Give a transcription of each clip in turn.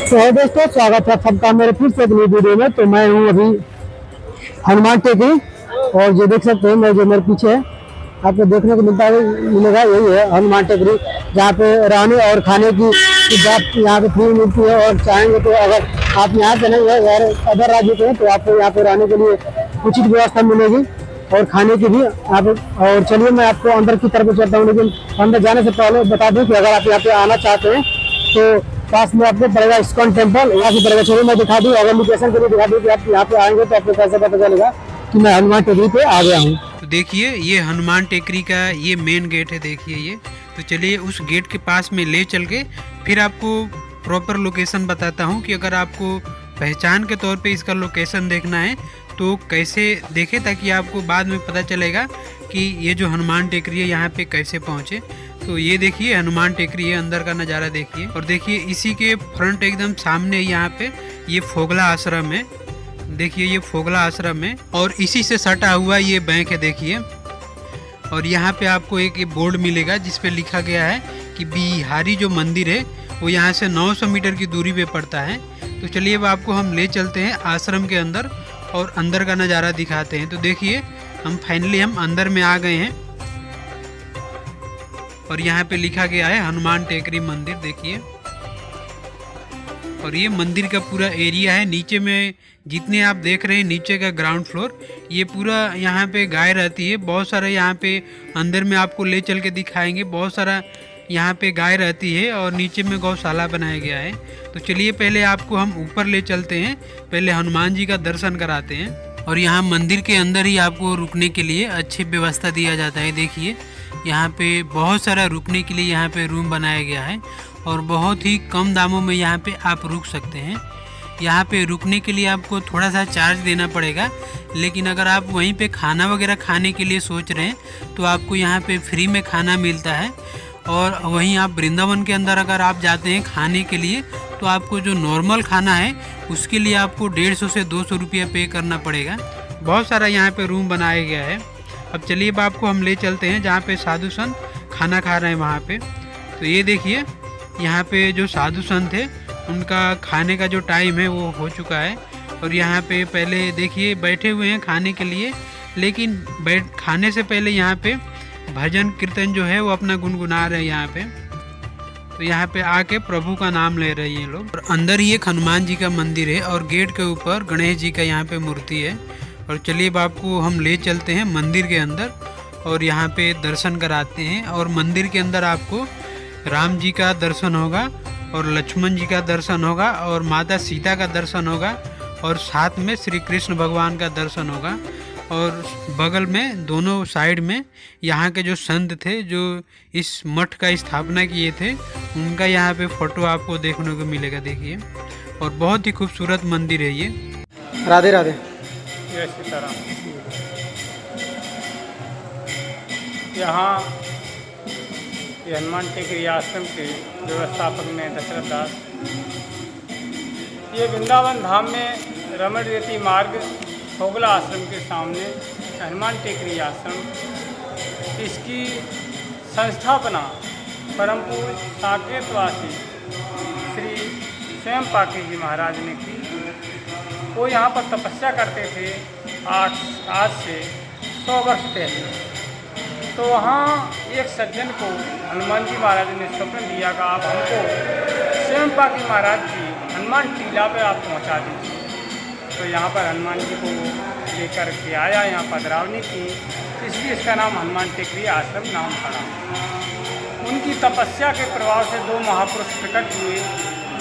तो दोस्तों स्वागत है सबका मेरे फिर से अपनी वीडियो में। तो मैं हूँ अभी हनुमान टेकरी और ये देख सकते हैं मैं जो मेरे पीछे है आपको देखने को मिलेगा यही है हनुमान टेकरी, जहाँ पे रहने और खाने की बात यहाँ पे फ्री मिलती है। और चाहेंगे तो अगर आप यहाँ से नहीं है यार अदर राज्य के हैं तो आपको यहाँ पे रहने के लिए उचित व्यवस्था मिलेगी और खाने की भी यहाँ पे। और चलिए मैं आपको अंदर की तरफ चलता हूँ, लेकिन अंदर जाने से पहले बता दूँ कि अगर आप यहाँ पे आना चाहते हैं तो पास में आपको पड़ेगा इस्कॉन टेम्पल, यहाँ से पड़ेगा। चलिए मैं दिखा दूँ अगर लोकेशन के लिए दिखा दूँ कि आप यहाँ पे आएंगे तो आपको कैसे पता चलेगा कि मैं हनुमान टेकरी पे आ गया हूँ। तो देखिए ये हनुमान टेकरी का ये मेन गेट है, देखिए ये। तो चलिए उस गेट के पास में ले चल के फिर आपको प्रॉपर लोकेशन बताता हूँ कि अगर आपको पहचान के तौर पे इसका लोकेशन देखना है तो कैसे देखें, ताकि आपको बाद में पता चलेगा कि ये जो हनुमान टेकरी है यहाँ पे कैसे पहुँचे। तो ये देखिए हनुमान टेकरी है, अंदर का नज़ारा देखिए। और देखिए इसी के फ्रंट एकदम सामने यहाँ पे ये फोगला आश्रम है, देखिए ये फोगला आश्रम है। और इसी से सटा हुआ ये बैंक है देखिए। और यहाँ पे आपको एक बोर्ड मिलेगा जिस पे लिखा गया है कि बिहारी जो मंदिर है वो यहाँ से 900 मीटर की दूरी पे पड़ता है। तो चलिए अब आपको हम ले चलते हैं आश्रम के अंदर और अंदर का नज़ारा दिखाते हैं। तो देखिए हम फाइनली अंदर में आ गए हैं और यहाँ पे लिखा गया है हनुमान टेकरी मंदिर, देखिए। और ये मंदिर का पूरा एरिया है, नीचे में जितने आप देख रहे हैं नीचे का ग्राउंड फ्लोर, ये पूरा यहाँ पे गाय रहती है। बहुत सारा यहाँ पे अंदर में आपको ले चल के दिखाएंगे, बहुत सारा यहाँ पे गाय रहती है और नीचे में गौशाला बनाया गया है। तो चलिए पहले आपको हम ऊपर ले चलते हैं, पहले हनुमान जी का दर्शन कराते हैं। और यहाँ मंदिर के अंदर ही आपको रुकने के लिए अच्छी व्यवस्था दिया जाता है, देखिए यहाँ पे बहुत सारा रुकने के लिए यहाँ पे रूम बनाया गया है और बहुत ही कम दामों में यहाँ पे आप रुक सकते हैं। यहाँ पे रुकने के लिए आपको थोड़ा सा चार्ज देना पड़ेगा, लेकिन अगर आप वहीं पे खाना वगैरह खाने के लिए सोच रहे हैं तो आपको यहाँ पे फ्री में खाना मिलता है। और वहीं आप वृंदावन के अंदर अगर आप जाते हैं खाने के लिए तो आपको जो नॉर्मल खाना है उसके लिए आपको 150 से 200 रुपया पे करना पड़ेगा। बहुत सारा यहाँ पे रूम बनाया गया है। अब चलिए अब आपको हम ले चलते हैं जहाँ पे साधु संत खाना खा रहे हैं वहाँ पे। तो ये देखिए यहाँ पे जो साधु संत है उनका खाने का जो टाइम है वो हो चुका है। और यहाँ पे पहले देखिए बैठे हुए हैं खाने के लिए, लेकिन खाने से पहले यहाँ पे भजन कीर्तन जो है वो अपना गुनगुना रहे हैं यहाँ पे। तो यहाँ पे आके प्रभु का नाम ले रहे हैं लोग। और अंदर ही एक हनुमान जी का मंदिर है और गेट के ऊपर गणेश जी का यहाँ पे मूर्ति है। और चलिए अब आपको हम ले चलते हैं मंदिर के अंदर और यहाँ पे दर्शन कराते हैं। और मंदिर के अंदर आपको राम जी का दर्शन होगा और लक्ष्मण जी का दर्शन होगा और माता सीता का दर्शन होगा और साथ में श्री कृष्ण भगवान का दर्शन होगा। और बगल में दोनों साइड में यहाँ के जो संत थे जो इस मठ का स्थापना किए थे उनका यहाँ पे फोटो आपको देखने को मिलेगा, देखिए। और बहुत ही खूबसूरत मंदिर है ये। राधे राधे। जय सीताराम। यहाँ ये हनुमान टेकरी आश्रम के व्यवस्थापक में दशरथ दास। ये वृंदावन धाम में रमण रेती मार्ग फोगला आश्रम के सामने हनुमान टेकरी आश्रम, इसकी संस्थापना परम पूज्य साकेतवासी श्री स्वयं पाकी जी महाराज ने की। वो यहाँ पर तपस्या करते थे आज से 100 वर्ष पहले। तो वहाँ एक सज्जन को हनुमान जी महाराज ने स्वप्न दिया कि आप हमको स्वयं पाकी महाराज की हनुमान टीला पर आप पहुँचा दीजिए। तो यहाँ पर हनुमान जी को लेकर के आया, यहाँ पधरावनी की, इसलिए इसका नाम हनुमान टेकरी आश्रम नाम पड़ा। उनकी तपस्या के प्रभाव से 2 महापुरुष प्रकट हुए।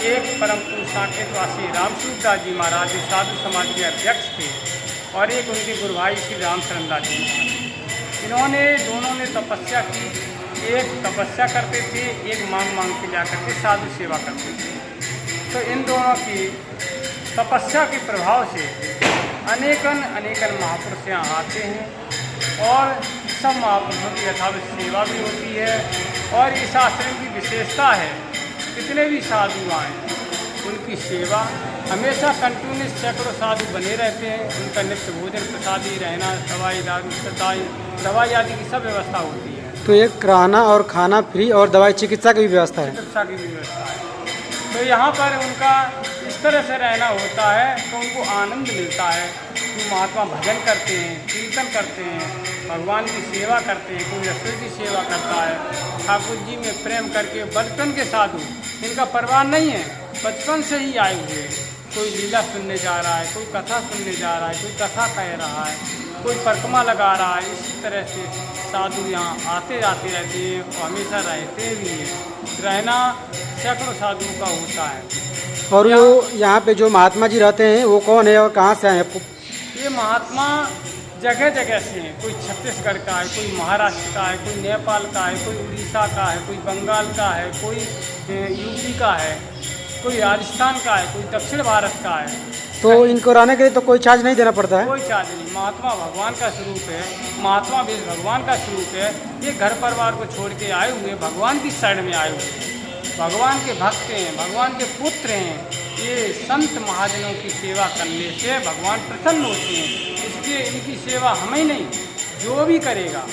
एक परम पूज्य साकेतवासी रामसूरदास जी महाराज जो साधु समाज के अध्यक्ष थे और एक उनके गुरु भाई श्री रामचरण दास जी। इन्होंने दोनों ने तपस्या की, एक तपस्या करते थे, एक मांग के जा करके साधु सेवा करते थे। तो इन दोनों की तपस्या के प्रभाव से अनेकन महापुरुष यहाँ आते हैं और सब महापुरुषों की यथावत सेवा भी होती है। और इस आश्रम की विशेषता है कितने भी साधु आएँ उनकी सेवा हमेशा कंटिन्यूस सैकड़ों साधु बने रहते हैं। उनका नित्य भोजन प्रसादी, रहना, दवाई आदि की सब व्यवस्था होती है। तो ये रहना और खाना फ्री और दवाई चिकित्सा की भी व्यवस्था है। चिकित्सा की भी व्यवस्था है। तो यहाँ पर उनका इस तरह से रहना होता है तो उनको आनंद मिलता है कि महात्मा भजन करते हैं, कीर्तन करते हैं, भगवान की सेवा करते हैं, कोई रसोई की सेवा करता है। ठाकुर जी में प्रेम करके बचपन के साधु, इनका परिवार नहीं है, बचपन से ही आए हुए, कोई लीला सुनने जा रहा है, कोई कथा सुनने जा रहा है, कोई कथा कह रहा है, कोई परिक्रमा लगा रहा है। इसी तरह से साधु यहाँ आते जाते रहते हैं और हमेशा रहते भी हैं। रहना सैकड़ों साधुओं का होता है। और वो यहाँ पे जो महात्मा जी रहते हैं वो कौन है और कहाँ से आए हैं? ये महात्मा जगह जगह से हैं। कोई छत्तीसगढ़ का है, कोई महाराष्ट्र का है, कोई नेपाल का है, कोई उड़ीसा का है, कोई बंगाल का है, कोई यूपी का है, कोई राजस्थान का है, कोई दक्षिण भारत का है। तो इनको रहने के लिए तो कोई चार्ज नहीं देना पड़ता है? कोई चार्ज नहीं। महात्मा भगवान का स्वरूप है, महात्मा भी भगवान का स्वरूप है। ये घर परिवार को छोड़ के आए हुए, भगवान की शरण में आए हुए, भगवान के भक्त हैं, भगवान के पुत्र हैं। ये संत महाजनों की सेवा करने से भगवान प्रसन्न होते हैं। इसलिए इनकी सेवा हमें नहीं, जो भी करेगा,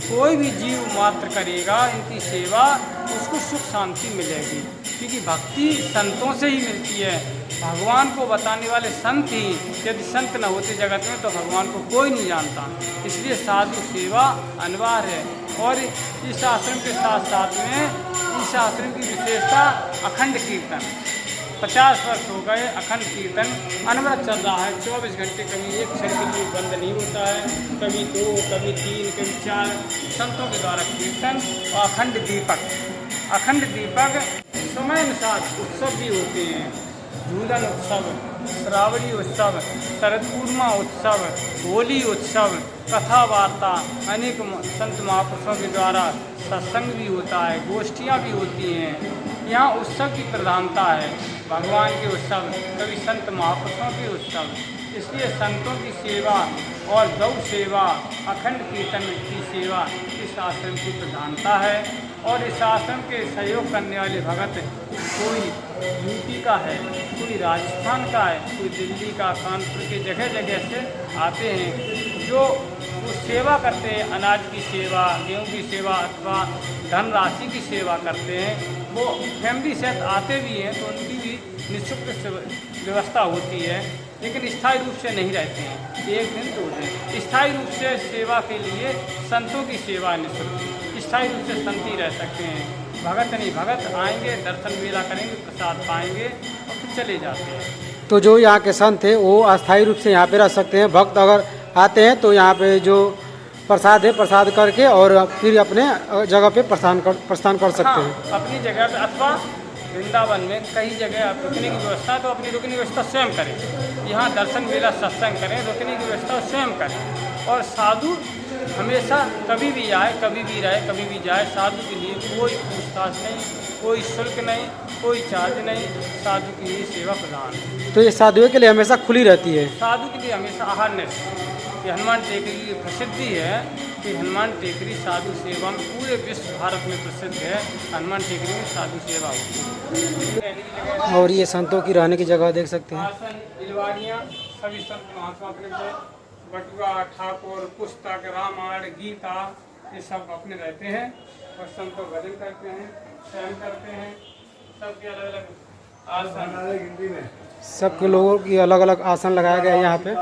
कोई भी जीव मात्र करेगा इनकी सेवा, उसको सुख शांति मिलेगी। क्योंकि भक्ति संतों से ही मिलती है। भगवान को बताने वाले संत ही, यदि संत न होते जगत में तो भगवान को कोई नहीं जानता। इसलिए साधु सेवा अनिवार्य है। और इस आश्रम के साथ साथ में इस आश्रम की विशेषता अखंड कीर्तन, 50 वर्ष हो गए अखंड कीर्तन अनवरत चल रहा है। 24 घंटे, कभी एक क्षण के लिए बंद नहीं होता है, कभी 2, कभी 3, कभी 4 संतों के द्वारा कीर्तन। और अखंड दीपक, अखंड दीपक समय अनुसार उत्सव भी होते हैं। झूलन उत्सव, श्रावणी उत्सव, शरद पूर्णिमा उत्सव, होली उत्सव, कथा वार्ता, अनेक संत महापुरुषों के द्वारा सत्संग भी होता है, गोष्ठियाँ भी होती हैं। यहाँ उत्सव की प्रधानता है, भगवान के उत्सव, कभी संत महापुरुषों के उत्सव। इसलिए संतों की सेवा और गौ सेवा, अखंड कीर्तन की सेवा इस आश्रम की प्रधानता है। और इस आश्रम के सहयोग करने वाले भगत कोई यूपी का है, कोई राजस्थान का है, कोई दिल्ली का, कानपुर के जगह जगह से आते हैं, जो वो सेवा करते हैं। अनाज की सेवा, गेहूँ की सेवा अथवा धनराशि की सेवा करते हैं। वो फैमिली सहित आते भी हैं तो उनकी भी निःशुल्क व्यवस्था होती है, लेकिन स्थायी रूप से नहीं रहते हैं। 1 दिन 2 दिन स्थायी रूप से सेवा के लिए संतों की सेवा निःशुल्क, स्थायी रूप से संत ही रह सकते हैं। भगत नहीं, भगत आएंगे, दर्शन मेला करेंगे, प्रसाद पाएंगे और फिर चले जाते हैं। तो जो यहाँ के संत हैं वो अस्थायी रूप से यहाँ पे रह सकते हैं। भक्त अगर आते हैं तो यहाँ पे जो प्रसाद है, प्रसाद करके और फिर अपने जगह पे प्रस्थान कर सकते हैं। अपनी जगह पे, अथवा वृंदावन में कई जगह आप रुकने की व्यवस्था है तो अपनी रुकने की व्यवस्था स्वयं करें। यहाँ दर्शन मेला सत्संग करें, रुकने की व्यवस्था स्वयं करें। और साधु हमेशा कभी भी आए, कभी भी रहे, कभी भी जाए। साधु के लिए कोई पूछताछ नहीं, कोई शुल्क नहीं, कोई चार्ज नहीं। साधु की ही सेवा प्रदान है। तो ये साधुओं के लिए हमेशा खुली रहती है? साधु के लिए हमेशा अहरनेस। ये हनुमान टेकरी की प्रसिद्धि है कि हनुमान टेकरी साधु सेवा में पूरे विश्व भारत में प्रसिद्ध है। हनुमान टेकरी में साधु सेवा होती है। और ये संतों की रहने की जगह देख सकते हैं। आसन, इलवाड़ियाँ, सभी संत महात्मा अपने बटुआ, ठाकुर, पुस्तक, रामायण, गीता, ये सब अपने रहते हैं और संतों भजन करते हैं, शयन करते हैं। सबके अलग अलग आसन, सबके लोगों की अलग अलग आसन लगाया गया है यहाँ पे।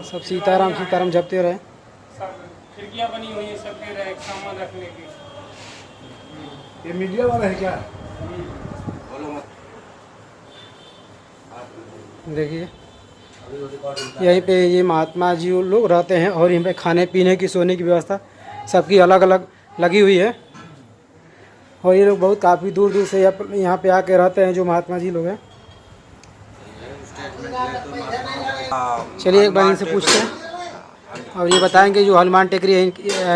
सब सीताराम सीताराम जपते रहे। सब खिड़कियाँ बनी हुई है सबके रहे सामान रखने की। ये मीडिया वाला है क्या? देखिए यहीं पे ये महात्मा जी लोग रहते हैं और यहीं पे खाने पीने की, सोने की व्यवस्था सबकी अलग अलग लगी हुई है। और ये लोग बहुत काफ़ी दूर दूर से यहाँ पे आके रहते हैं जो महात्मा जी लोग हैं। चलिए एक बार इनसे पूछते हैं और ये बताएंगे जो हनुमान टेकरी है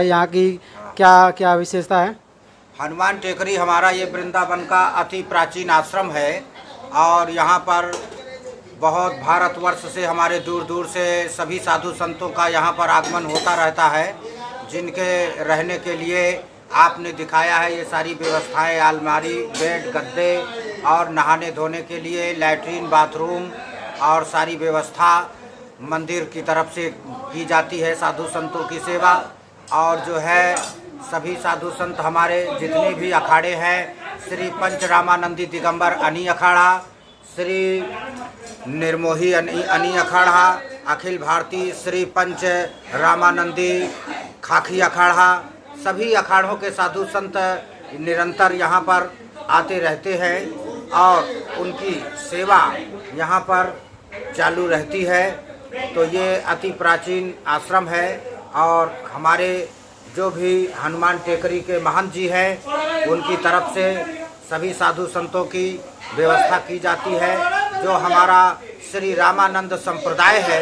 यहाँ की क्या क्या विशेषता है। हनुमान टेकरी हमारा ये वृंदावन का अति प्राचीन आश्रम है और यहाँ पर बहुत भारतवर्ष से, हमारे दूर दूर से सभी साधु संतों का यहाँ पर आगमन होता रहता है, जिनके रहने के लिए आपने दिखाया है ये सारी व्यवस्थाएं, अलमारी, बेड, गद्दे और नहाने धोने के लिए लैट्रीन, बाथरूम और सारी व्यवस्था मंदिर की तरफ से की जाती है। साधु संतों की सेवा और जो है सभी साधु संत हमारे जितने भी अखाड़े हैं श्री पंच रामानंदी दिगंबर अनी अखाड़ा, श्री निर्मोही अनी अखाड़ा, अखिल भारतीय श्री पंच रामानंदी खाकी अखाड़ा, सभी अखाड़ों के साधु संत निरंतर यहाँ पर आते रहते हैं और उनकी सेवा यहाँ पर चालू रहती है। तो ये अति प्राचीन आश्रम है और हमारे जो भी हनुमान टेकरी के महंत जी हैं उनकी तरफ से सभी साधु संतों की व्यवस्था की जाती है। जो हमारा श्री रामानंद संप्रदाय है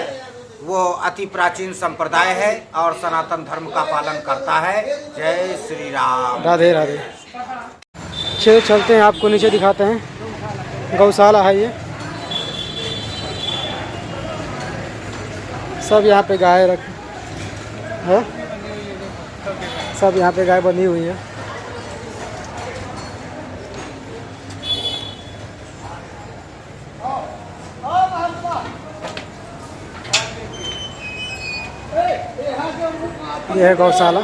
वो अति प्राचीन संप्रदाय है और सनातन धर्म का पालन करता है। जय श्री राम। राधे राधे। चलते हैं, आपको नीचे दिखाते हैं। गौशाला है ये, सब यहाँ पे गाय रख है, सब यहाँ पे गाय बंधी हुई है। यह है गौशाला।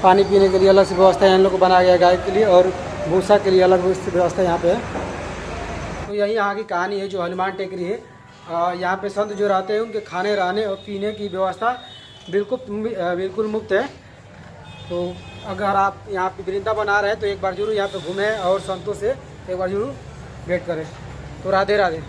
पानी पीने के लिए अलग से व्यवस्था इन लोग को बनाया गया गाय के लिए, और भूसा के लिए अलग व्यवस्था यहाँ पे है। तो यही यहाँ की कहानी है जो हनुमान टेकरी है। यहाँ पे संत जो रहते हैं उनके खाने रहने और पीने की व्यवस्था बिल्कुल मुफ्त है। तो अगर आप यहाँ पे वृंदावन आ रहे हैं तो एक बार जरूर यहाँ पे घूमें और संतों से एक बार जरूर भेंट करें। तो राधे राधे।